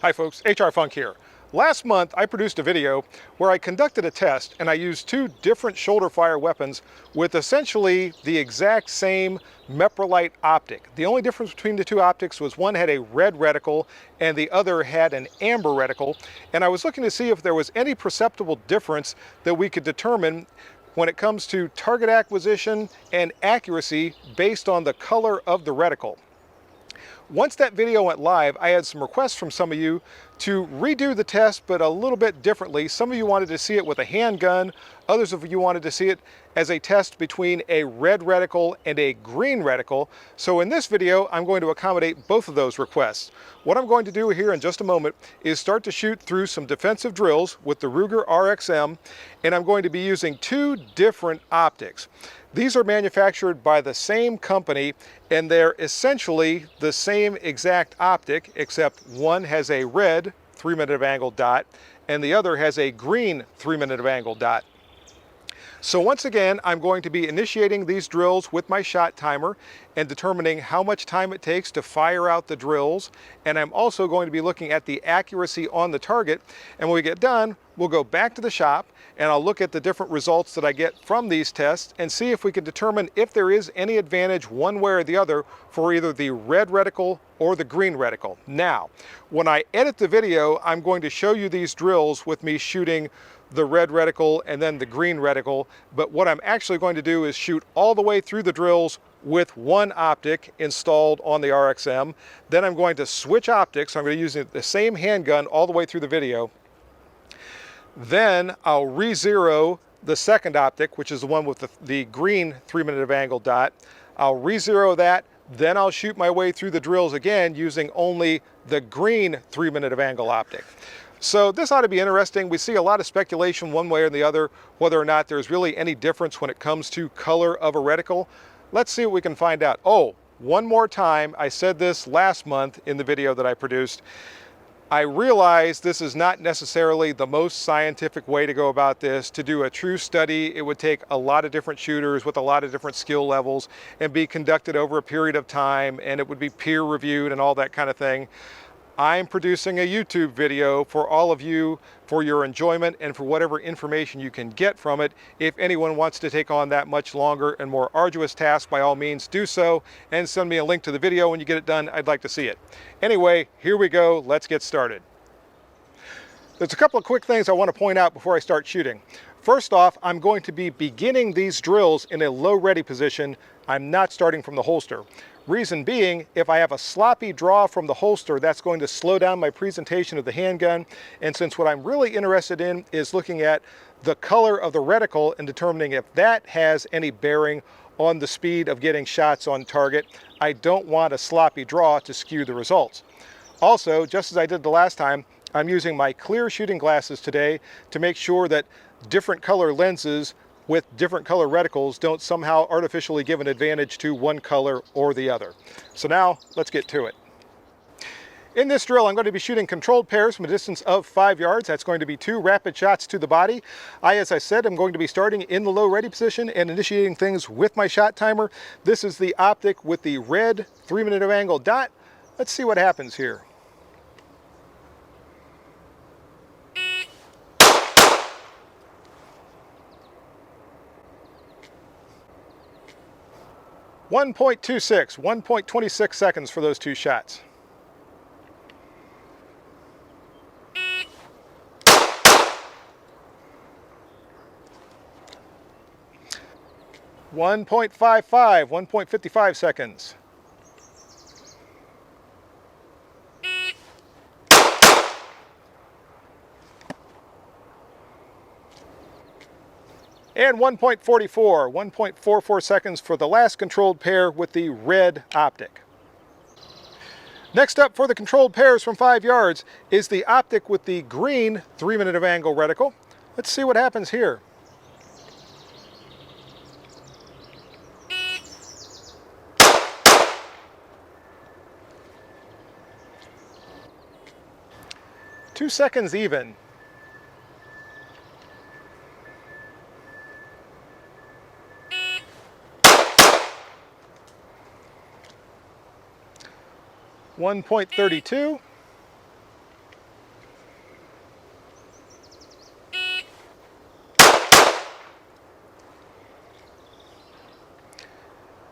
Hi folks, HR Funk here. Last month I produced a video where I conducted a test and I used two different shoulder fire weapons with essentially the exact same Meprolite optic. The only difference between the two optics was one had a red reticle and the other had an amber reticle, and I was looking to see if there was any perceptible difference that we could determine when it comes to target acquisition and accuracy based on the color of the reticle. Once that video went live, I had some requests from some of you to redo the test, but a little bit differently. Some of you wanted to see it with a handgun. Others of you wanted to see it as a test between a red reticle and a green reticle. So in this video, I'm going to accommodate both of those requests. What I'm going to do here in just a moment is start to shoot through some defensive drills with the Ruger RXM, and I'm going to be using two different optics. These are manufactured by the same company, and they're essentially the same exact optic, except one has a red 3-minute of angle dot and the other has a green 3-minute of angle dot. So once again, I'm going to be initiating these drills with my shot timer and determining how much time it takes to fire out the drills. And I'm also going to be looking at the accuracy on the target. And when we get done, we'll go back to the shop and I'll look at the different results that I get from these tests and see if we can determine if there is any advantage one way or the other for either the red reticle or the green reticle. Now, when I edit the video, I'm going to show you these drills with me shooting the red reticle and then the green reticle, but what I'm actually going to do is shoot all the way through the drills with one optic installed on the RXM. Then I'm going to switch optics. I'm going to use the same handgun all the way through the video. Then I'll re-zero the second optic, which is the one with the green 3-minute of angle dot. I'll re-zero that, then I'll shoot my way through the drills again using only the green 3-minute of angle optic. So this ought to be interesting. We see a lot of speculation one way or the other, whether or not there's really any difference when it comes to color of a reticle. Let's see what we can find out. Oh, one more time, I said this last month in the video that I produced. I realize this is not necessarily the most scientific way to go about this. To do a true study, it would take a lot of different shooters with a lot of different skill levels and be conducted over a period of time, and it would be peer reviewed and all that kind of thing. I'm producing a YouTube video for all of you for your enjoyment and for whatever information you can get from it. If anyone wants to take on that much longer and more arduous task, by all means do so and send me a link to the video when you get it done. I'd like to see it. Anyway, here we go. Let's get started. There's a couple of quick things I want to point out before I start shooting. First off, I'm going to be beginning these drills in a low ready position. I'm not starting from the holster. Reason being, if I have a sloppy draw from the holster, that's going to slow down my presentation of the handgun. And since what I'm really interested in is looking at the color of the reticle and determining if that has any bearing on the speed of getting shots on target, I don't want a sloppy draw to skew the results. Also, just as I did the last time, I'm using my clear shooting glasses today to make sure that different color lenses with different color reticles don't somehow artificially give an advantage to one color or the other. So now let's get to it. In this drill, I'm going to be shooting controlled pairs from a distance of 5 yards. That's going to be 2 rapid shots to the body. As I said, I'm going to be starting in the low ready position and initiating things with my shot timer. This is the optic with the red 3-minute of angle dot. Let's see what happens here. .26 seconds for those two shots. .55 seconds. And 1.44 seconds for the last controlled pair with the red optic. Next up for the controlled pairs from 5 yards is the optic with the green 3-minute of angle reticle. Let's see what happens here. Two seconds even. .32.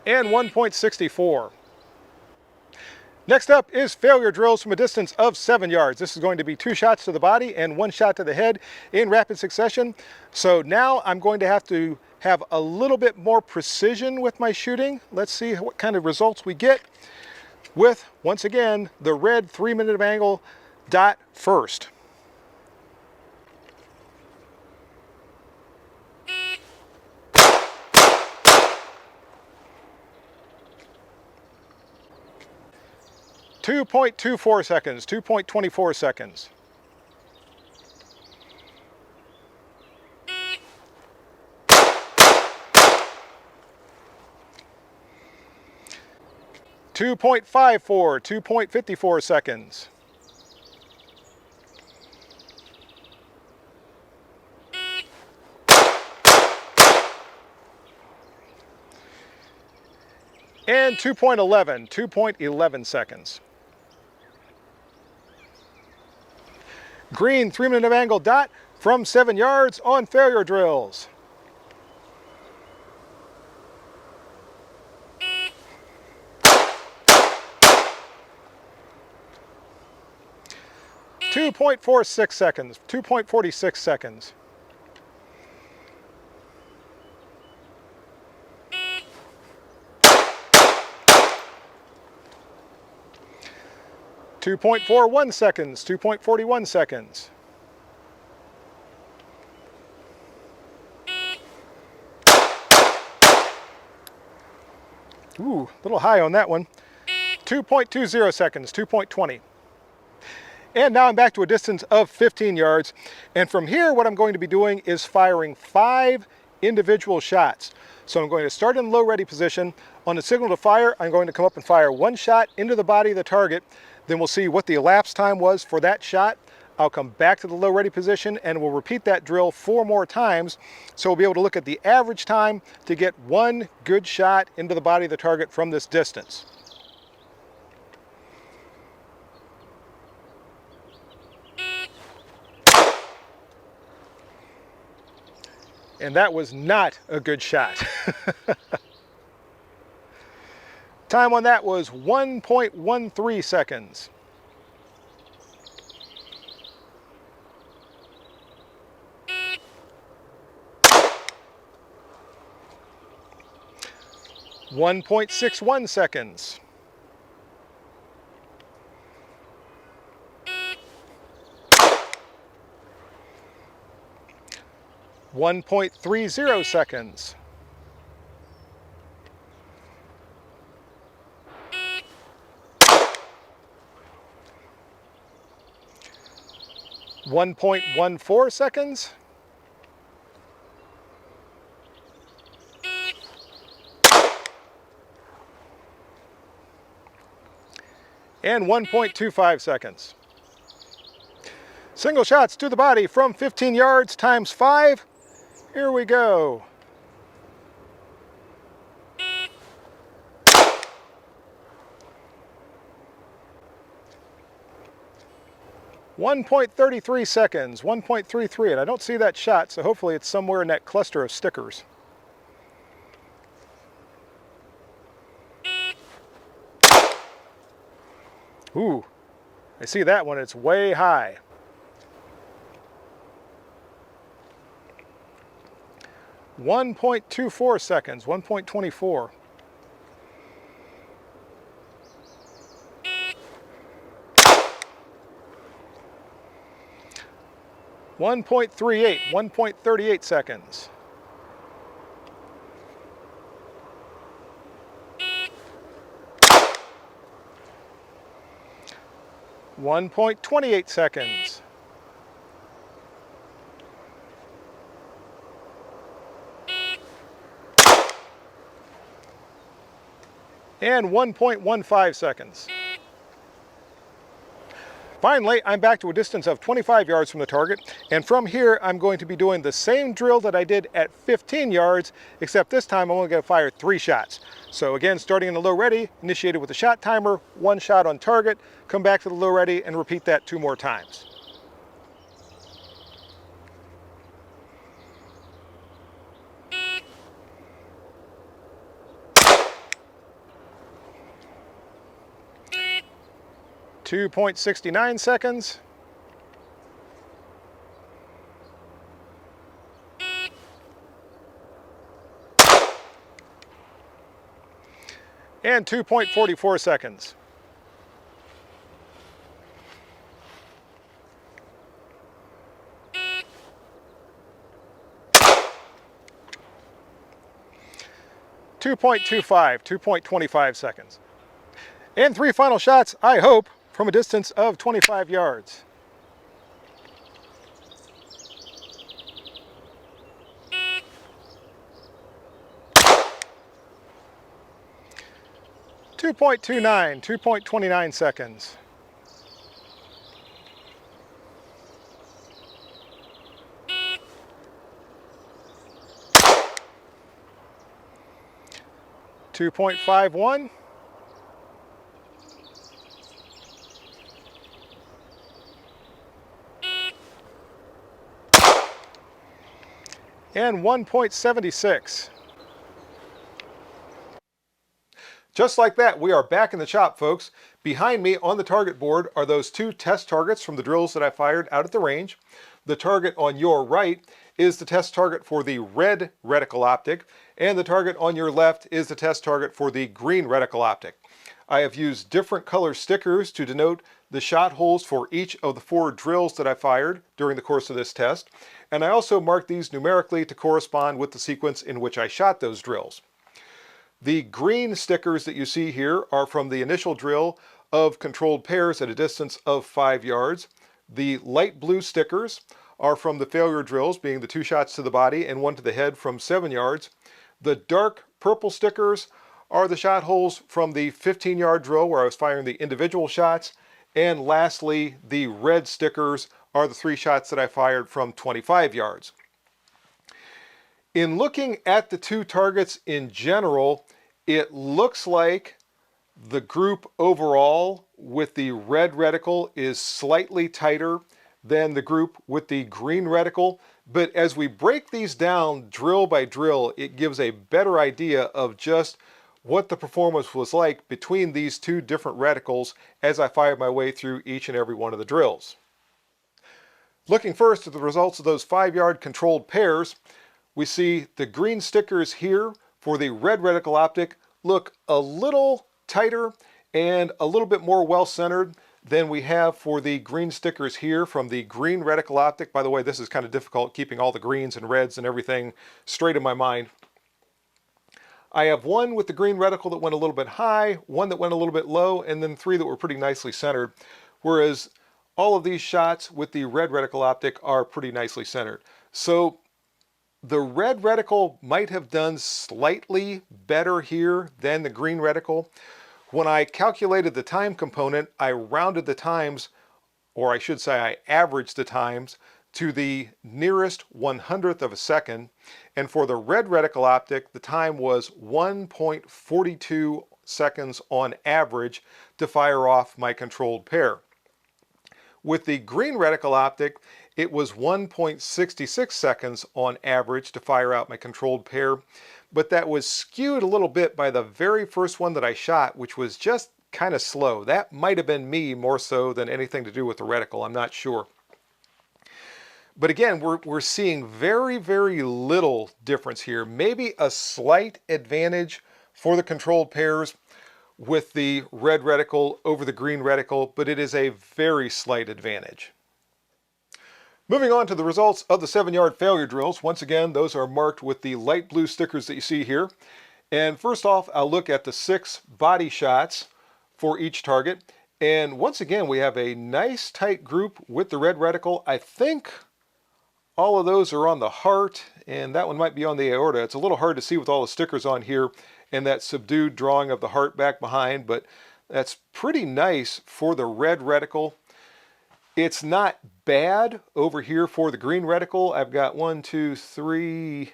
and 1.64. Next up is failure drills from a distance of 7 yards. This is going to be 2 shots to the body and 1 shot to the head in rapid succession. So now I'm going to have a little bit more precision with my shooting. Let's see what kind of results we get with, once again, the red 3-minute of angle dot first. .24 seconds, 2.24 seconds. .54, 2.54 seconds. And 2.11, 2.11 seconds. Green 3-minute of angle dot from 7 yards on failure drills. .46 seconds, 2.46 seconds. .41 seconds, 2.41 seconds. Ooh, a little high on that one. 2.20 seconds, 2.20. And now I'm back to a distance of 15 yards. And from here, what I'm going to be doing is firing 5 individual shots. So I'm going to start in low ready position. On the signal to fire, I'm going to come up and fire 1 shot into the body of the target. Then we'll see what the elapsed time was for that shot. I'll come back to the low ready position and we'll repeat that drill 4 more times. So we'll be able to look at the average time to get 1 good shot into the body of the target from this distance. And that was not a good shot. Time on that was 1.13 seconds. .61 seconds. 1.30 seconds. 1.14 seconds. 1.25 seconds. Single shots to the body from 15 yards times 5. Here we go. .33 seconds, 1.33, and I don't see that shot, so hopefully it's somewhere in that cluster of stickers. Ooh, I see that one, it's way high. .24 seconds, 1.24. 1.38, 1.38 seconds. 1.28 seconds. And 1.15 seconds. Finally, I'm back to a distance of 25 yards from the target, and from here I'm going to be doing the same drill that I did at 15 yards, except this time I'm only going to fire 3 shots. So again, starting in the low ready, initiated with a shot timer, 1 shot on target, come back to the low ready and repeat that 2 more times. 2.69 seconds. And 2.44 seconds. .25, 2.25 seconds. And 3 final shots, I hope, from a distance of 25 yards. .29, 2.29 seconds. .51. And 1.76. Just like that, we are back in the chop, folks. Behind me on the target board are those 2 test targets from the drills that I fired out at the range. The target on your right is the test target for the red reticle optic, and the target on your left is the test target for the green reticle optic. I have used different color stickers to denote the shot holes for each of the 4 drills that I fired during the course of this test, and I also marked these numerically to correspond with the sequence in which I shot those drills. The green stickers that you see here are from the initial drill of controlled pairs at a distance of 5 yards. The light blue stickers are from the failure drills, being the 2 shots to the body and 1 to the head from 7 yards. The dark purple stickers are the shot holes from the 15-yard drill where I was firing the individual shots. And lastly, the red stickers are the 3 shots that I fired from 25 yards. In looking at the 2 targets in general, it looks like the group overall with the red reticle is slightly tighter than the group with the green reticle. But as we break these down drill by drill, it gives a better idea of just what the performance was like between these 2 different reticles as I fired my way through each and every one of the drills. Looking first at the results of those 5-yard controlled pairs, we see the green stickers here for the red reticle optic look a little tighter and a little bit more well-centered than we have for the green stickers here from the green reticle optic. By the way, this is kind of difficult keeping all the greens and reds and everything straight in my mind. I have 1 with the green reticle that went a little bit high, 1 that went a little bit low, and then 3 that were pretty nicely centered, whereas all of these shots with the red reticle optic are pretty nicely centered. So the red reticle might have done slightly better here than the green reticle. When I calculated the time component, I rounded the times, or I should say I averaged the times, to the nearest 100th of a second. And for the red reticle optic, the time was 1.42 seconds on average to fire off my controlled pair. With the green reticle optic, it was 1.66 seconds on average to fire out my controlled pair, but that was skewed a little bit by the very first one that I shot, which was just kind of slow. That might have been me more so than anything to do with the reticle, I'm not sure. But again, we're seeing very, very little difference here. Maybe a slight advantage for the controlled pairs with the red reticle over the green reticle, but it is a very slight advantage. Moving on to the results of the 7-yard failure drills. Once again, those are marked with the light blue stickers that you see here. And first off, I'll look at the 6 body shots for each target. And once again, we have a nice tight group with the red reticle. I think all of those are on the heart, and that one might be on the aorta. It's a little hard to see with all the stickers on here and that subdued drawing of the heart back behind, but that's pretty nice for the red reticle. It's not bad over here for the green reticle. I've got 1, 2, 3,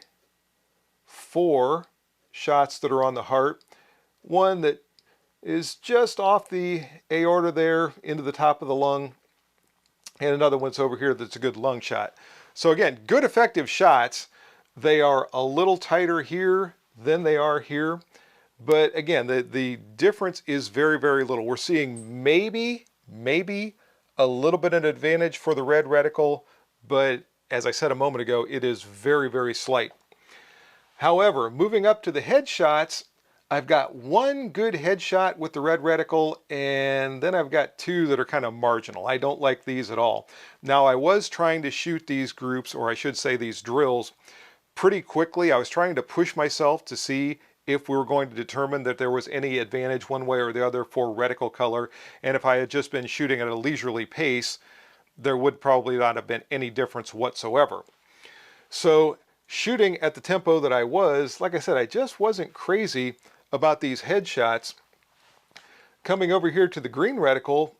4 shots that are on the heart. One that is just off the aorta there into the top of the lung, and another one's over here that's a good lung shot. So again, good effective shots. They are a little tighter here than they are here, but again, the difference is very, very little. We're seeing maybe maybe a little bit of an advantage for the red reticle, but as I said a moment ago, it is very, very slight. However, moving up to the headshots, I've got one good headshot with the red reticle, and then I've got two that are kind of marginal. I don't like these at all. Now, I was trying to shoot these groups, or I should say these drills, pretty quickly. I was trying to push myself to see if we were going to determine that there was any advantage one way or the other for reticle color. And if I had just been shooting at a leisurely pace, there would probably not have been any difference whatsoever. So shooting at the tempo that I was, like I said, I just wasn't crazy about these headshots. Coming over here to the green reticle,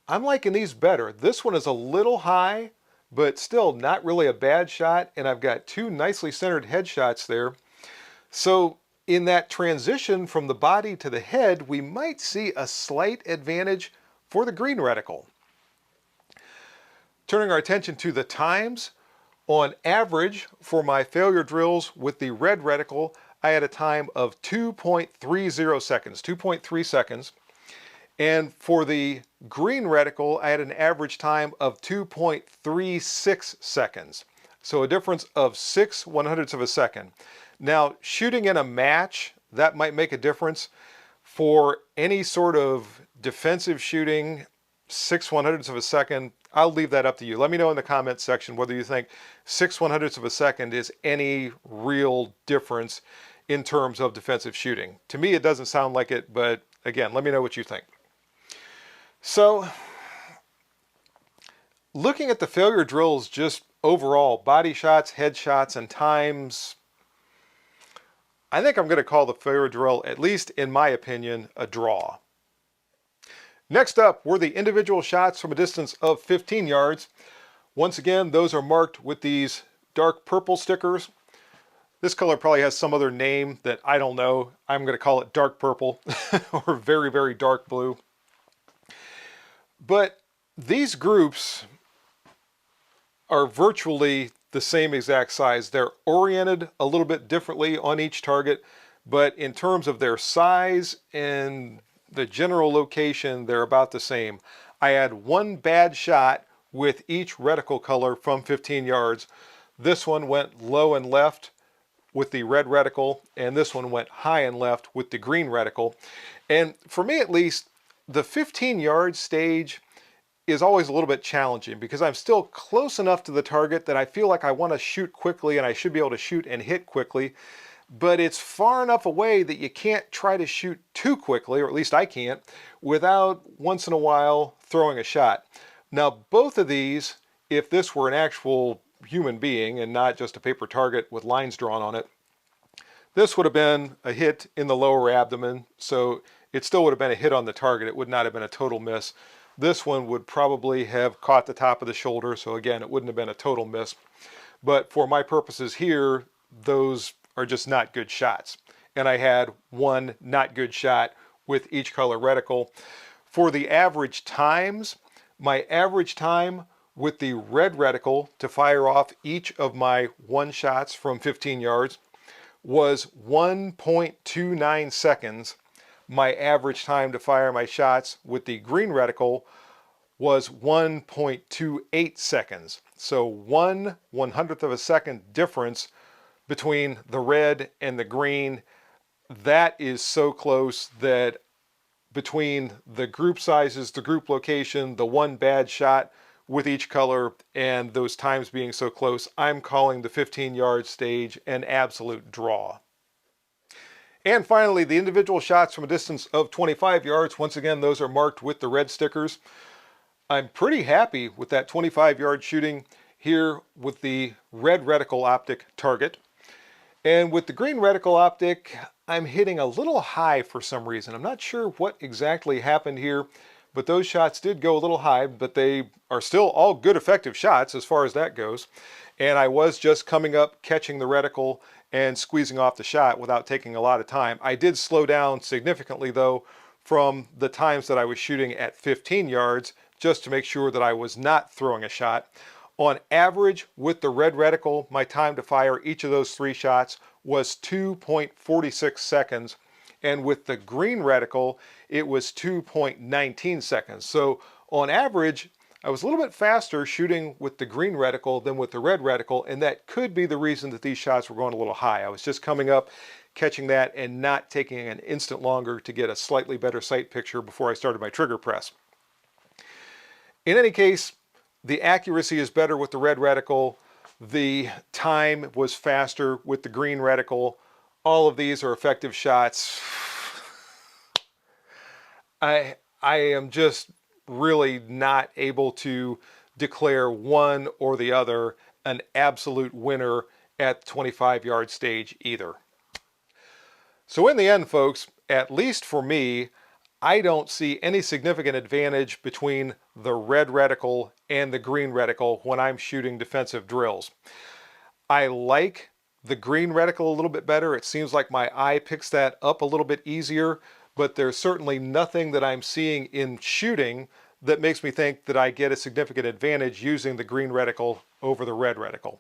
I'm liking these better. This one is a little high, but still not really a bad shot, and I've got two nicely centered headshots there. So in that transition from the body to the head, we might see a slight advantage for the green reticle. Turning our attention to the times, on average for my failure drills with the red reticle, I had a time of 2.30 seconds, 2.3 seconds. And for the green reticle, I had an average time of 2.36 seconds. So a difference of 6/100ths of a second. Now, shooting in a match, that might make a difference. For any sort of defensive shooting, 6/100ths of a second, I'll leave that up to you. Let me know in the comments section whether you think 6/100ths of a second is any real difference in terms of defensive shooting. To me, it doesn't sound like it, but again, let me know what you think. So, looking at the failure drills just overall, body shots, headshots, and times, I think I'm going to call the failure drill, at least in my opinion, a draw. Next up were the individual shots from a distance of 15 yards. Once again, those are marked with these dark purple stickers. This color probably has some other name that I don't know. I'm going to call it dark purple or very, very dark blue. But these groups are virtually the same exact size. They're oriented a little bit differently on each target, but in terms of their size and the general location, they're about the same. I had one bad shot with each reticle color from 15 yards. This one went low and left with the red reticle, and this one went high and left with the green reticle. And for me at least, the 15-yard stage is always a little bit challenging because I'm still close enough to the target that I feel like I want to shoot quickly and I should be able to shoot and hit quickly, but it's far enough away that you can't try to shoot too quickly, or at least I can't, without once in a while throwing a shot. Now, both of these, if this were an actual human being and not just a paper target with lines drawn on it, this would have been a hit in the lower abdomen, so it still would have been a hit on the target. It would not have been a total miss. This one would probably have caught the top of the shoulder, so again, it wouldn't have been a total miss. But for my purposes here, those are just not good shots. And I had one not good shot with each color reticle. For the average times, my average time with the red reticle to fire off each of my one shots from 15 yards was 1.29 seconds. My average time to fire my shots with the green reticle was 1.28 seconds. So 1/100th of a second difference between the red and the green. That is so close that between the group sizes, the group location, the one bad shot with each color, and those times being so close, I'm calling the 15-yard stage an absolute draw. And finally, the individual shots from a distance of 25 yards. Once again, those are marked with the red stickers. I'm pretty happy with that 25-yard shooting here with the red reticle optic target. And with the green reticle optic, I'm hitting a little high for some reason. I'm not sure what exactly happened here, but those shots did go a little high, but they are still all good effective shots as far as that goes. And I was just coming up, catching the reticle, and squeezing off the shot without taking a lot of time. I did slow down significantly though from the times that I was shooting at 15 yards just to make sure that I was not throwing a shot. On average, with the red reticle, my time to fire each of those three shots was 2.46 seconds. And with the green reticle, it was 2.19 seconds. So On average, I was a little bit faster shooting with the green reticle than with the red reticle, and that could be the reason that these shots were going a little high. I was just coming up, catching that, and not taking an instant longer to get a slightly better sight picture before I started my trigger press. In any case, the accuracy is better with the red reticle. The time was faster with the green reticle. All of these are effective shots. I am just really not able to declare one or the other an absolute winner at the 25-yard stage either. So in the end, folks, at least for me, I don't see any significant advantage between the red reticle and the green reticle when I'm shooting defensive drills. I like the green reticle a little bit better. It seems like my eye picks that up a little bit easier, but there's certainly nothing that I'm seeing in shooting that makes me think that I get a significant advantage using the green reticle over the red reticle.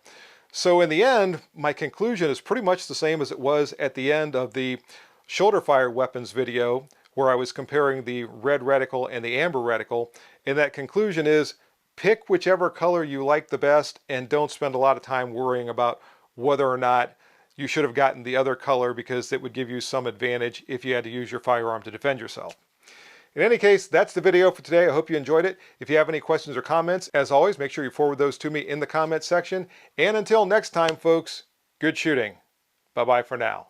So in the end, my conclusion is pretty much the same as it was at the end of the shoulder fire weapons video, where I was comparing the red reticle and the amber reticle. And that conclusion is, pick whichever color you like the best and don't spend a lot of time worrying about whether or not you should have gotten the other color, because it would give you some advantage if you had to use your firearm to defend yourself. In any case, that's the video for today. I hope you enjoyed it. If you have any questions or comments, as always, make sure you forward those to me in the comments section. And until next time, folks, good shooting. Bye-bye for now.